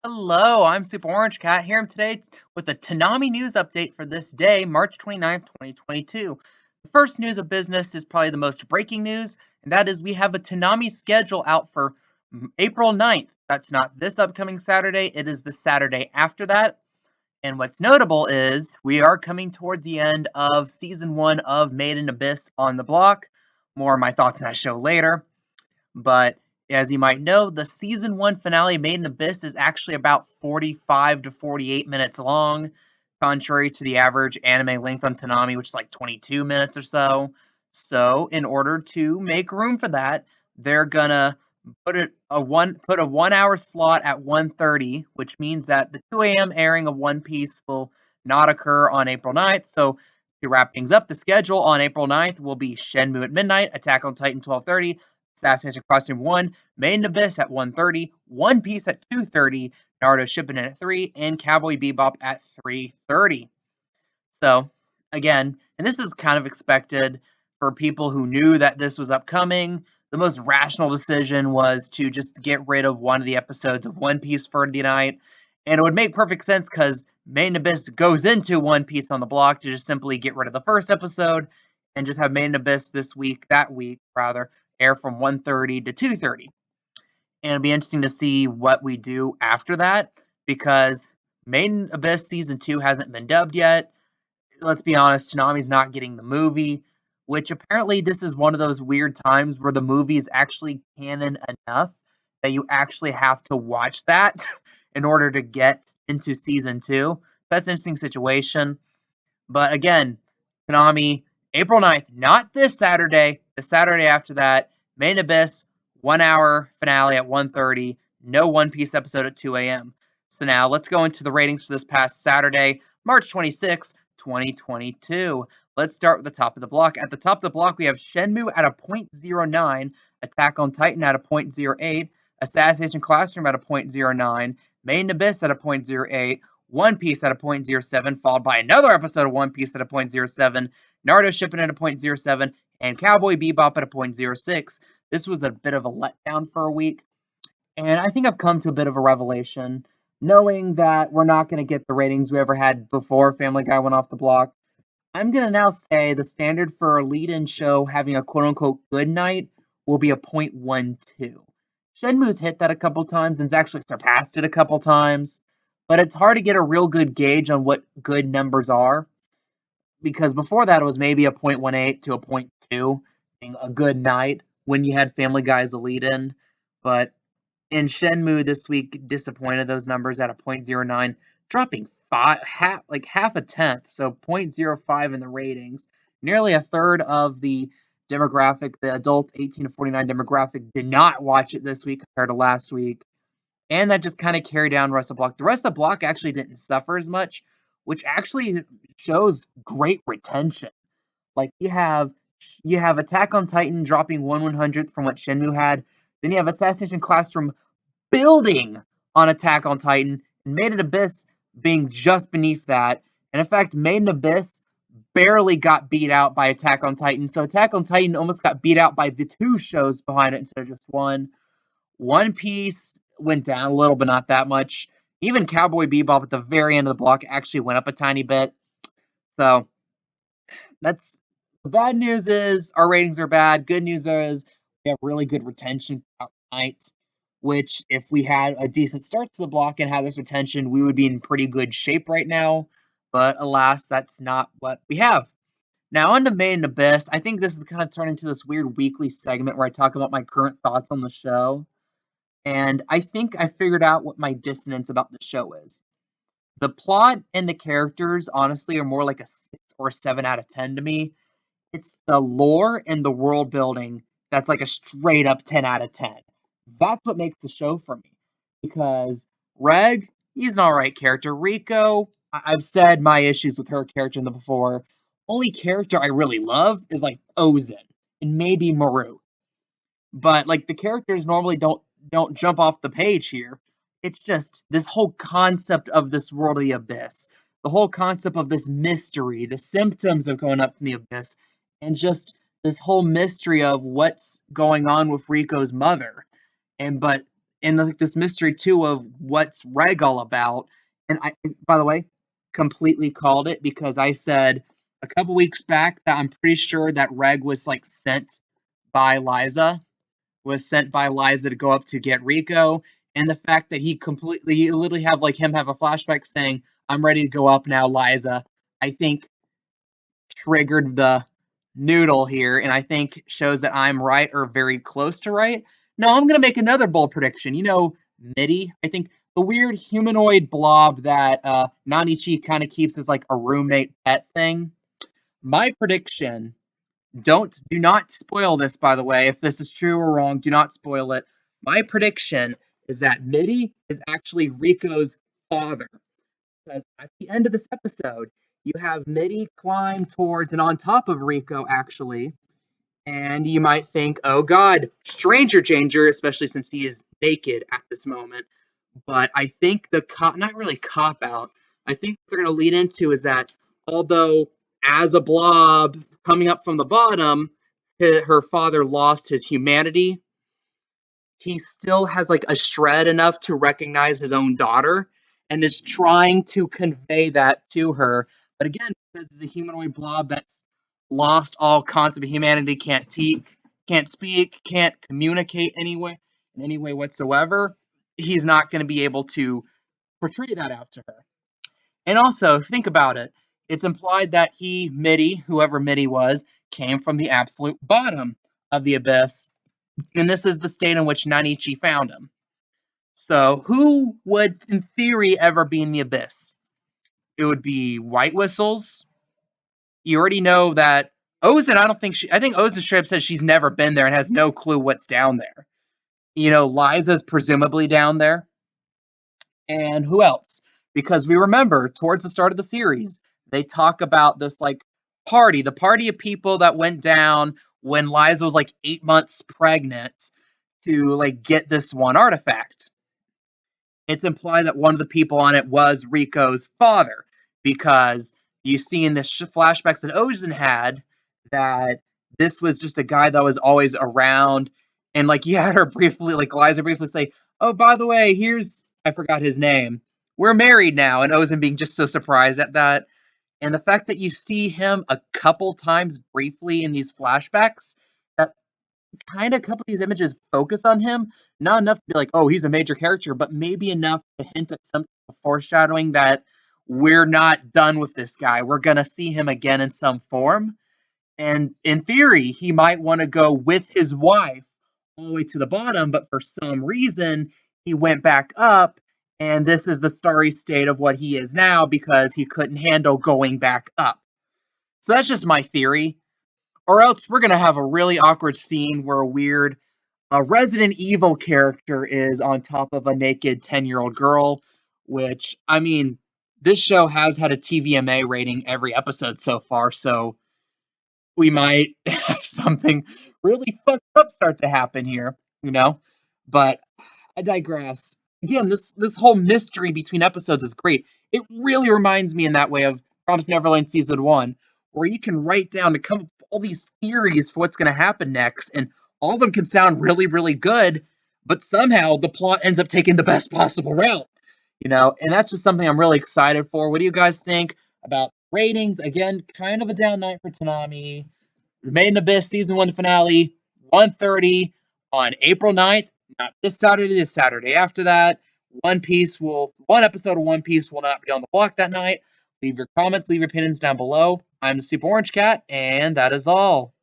Hello, I'm Super Orange Cat here today with a Toonami news update for this day, March 29th, 2022. The first news of business is probably the most breaking news, and that is we have a Toonami schedule out for April 9th. That's not this upcoming Saturday, it is the Saturday after that. And what's notable is we are coming towards the end of season 1 of Made in Abyss on the block. More of my thoughts on that show later. But as you might know, the season 1 finale, Made in Abyss, is actually about 45 to 48 minutes long, contrary to the average anime length on Toonami, which is like 22 minutes or so. So, in order to make room for that, they're gonna put a 1 hour slot at 1:30, which means that the 2 a.m. airing of One Piece will not occur on April 9th. So, to wrap things up, the schedule on April 9th will be Shenmue at midnight, Attack on Titan 12:30, Assassination Classroom 1, Made in Abyss at 1:30, One Piece at 2:30, Naruto Shippuden at 3, and Cowboy Bebop at 3:30. So, again, and this is kind of expected for people who knew that this was upcoming. The most rational decision was to just get rid of one of the episodes of One Piece for the night. And it would make perfect sense because Made in Abyss goes into One Piece on the block to just simply get rid of the first episode and just have Made in Abyss that week, rather, air from 1:30 to 2:30. And it'll be interesting to see what we do after that because Made in Abyss Season 2 hasn't been dubbed yet. Let's be honest, Toonami's not getting the movie, which apparently this is one of those weird times where the movie is actually canon enough that you actually have to watch that in order to get into season 2. That's an interesting situation. But again, Toonami, April 9th, not this Saturday, the Saturday after that, Main Abyss, 1 hour finale at 1:30, no One Piece episode at 2 a.m. So now let's go into the ratings for this past Saturday, March 26, 2022. Let's start with the top of the block. At the top of the block, we have Shenmue at a .09, Attack on Titan at a .08, Assassination Classroom at a .09, Main Abyss at a .08, One Piece at a .07, followed by another episode of One Piece at a .07, Naruto Shippuden at a .07, and Cowboy Bebop at a .06. This was a bit of a letdown for a week, and I think I've come to a bit of a revelation, knowing that we're not going to get the ratings we ever had before Family Guy went off the block. I'm going to now say the standard for a lead-in show having a quote-unquote good night will be a .12. Shenmue's hit that a couple times and has actually surpassed it a couple times, but it's hard to get a real good gauge on what good numbers are because before that it was maybe a .18 to a .2 being a good night when you had Family Guy as a lead-in, but in Shenmue this week disappointed those numbers at a .09, dropping half a tenth, so .05 in the ratings. Nearly a third of the demographic, the adults 18 to 49 demographic, did not watch it this week compared to last week. And that just kind of carried down the rest of the block. The rest of the block actually didn't suffer as much, which actually shows great retention. Like you have Attack on Titan dropping 1/100th from what Shenmue had. Then you have Assassination Classroom building on Attack on Titan, and Made in Abyss being just beneath that. And in fact, Made in Abyss barely got beat out by Attack on Titan. So Attack on Titan almost got beat out by the two shows behind it instead of just one. One Piece went down a little, but not that much. Even Cowboy Bebop at the very end of the block actually went up a tiny bit. So that's the bad news is our ratings are bad. Good news is we have really good retention throughout the night, which if we had a decent start to the block and had this retention, we would be in pretty good shape right now. But alas, that's not what we have. Now on to Made in Abyss. I think this is kind of turned into this weird weekly segment where I talk about my current thoughts on the show. And I think I figured out what my dissonance about the show is. The plot and the characters, honestly, are more like a 6 or a 7 out of 10 to me. It's the lore and the world building that's like a straight up 10 out of 10. That's what makes the show for me. Because Reg, he's an alright character. Riko, I've said my issues with her character in the before. Only character I really love is like Ozen and maybe Maru. But like the characters normally don't jump off the page here. It's just this whole concept of this world of the abyss, the whole concept of this mystery, the symptoms of going up from the abyss, and just this whole mystery of what's going on with Rico's mother. And but and like this mystery too of what's Reg all about. And I, by the way, completely called it because I said a couple weeks back that I'm pretty sure that Reg was like sent by Liza to go up to get Riko, and the fact that he literally have like him have a flashback saying, "I'm ready to go up now, Liza," I think triggered the noodle here, and I think shows that I'm right or very close to right. No, I'm gonna make another bold prediction. You know, Mitty. I think the weird humanoid blob that Nanichi kind of keeps as like a roommate pet thing. My prediction. Do not spoil this, by the way. If this is true or wrong, do not spoil it. My prediction is that Mitty is actually Riko's father. Because at the end of this episode, you have Mitty climb towards and on top of Riko, actually. And you might think, oh god, stranger danger, especially since he is naked at this moment. But I think not really cop out, I think what they're going to lead into is that although as a blob coming up from the bottom, her father lost his humanity, he still has like a shred enough to recognize his own daughter and is trying to convey that to her. But again, because the humanoid blob that's lost all concept of humanity, can't speak, can't communicate anyway in any way whatsoever, he's not going to be able to portray that out to her. And also, think about it. It's implied that whoever Mitty was, came from the absolute bottom of the abyss, and this is the state in which Nanichi found him. So, who would, in theory, ever be in the abyss? It would be White Whistles. You already know that Ozen, I think Ozen straight up says she's never been there and has no clue what's down there. You know, Liza's presumably down there. And who else? Because we remember towards the start of the series, they talk about this like the party of people that went down when Liza was like 8 months pregnant to like get this one artifact. It's implied that one of the people on it was Riko's father, because you see in the flashbacks that Ozen had that this was just a guy that was always around, and like you had her briefly, like Liza briefly say, "Oh, by the way, here's I forgot his name. We're married now," and Ozen being just so surprised at that, and the fact that you see him a couple times briefly in these flashbacks, that kind of a couple of these images focus on him, not enough to be like, oh, he's a major character, but maybe enough to hint at some foreshadowing that we're not done with this guy. We're going to see him again in some form. And in theory, he might want to go with his wife all the way to the bottom, but for some reason, he went back up. And this is the starry state of what he is now because he couldn't handle going back up. So that's just my theory. Or else we're going to have a really awkward scene where a Resident Evil character is on top of a naked 10-year-old girl, which, I mean, this show has had a TVMA rating every episode so far, so we might have something really fucked up start to happen here, you know? But I digress. Again, this whole mystery between episodes is great. It really reminds me in that way of Promised Neverland Season 1, where you can write down to come up with all these theories for what's going to happen next, and all of them can sound really, really good, but somehow the plot ends up taking the best possible route. You know, and that's just something I'm really excited for. What do you guys think about ratings? Again, kind of a down night for Toonami. Made in Abyss Season 1 finale, 1:30 on April 9th. Not this Saturday after that. One episode of One Piece will not be on the block that night. Leave your comments, leave your opinions down below. I'm the Super Orange Cat, and that is all.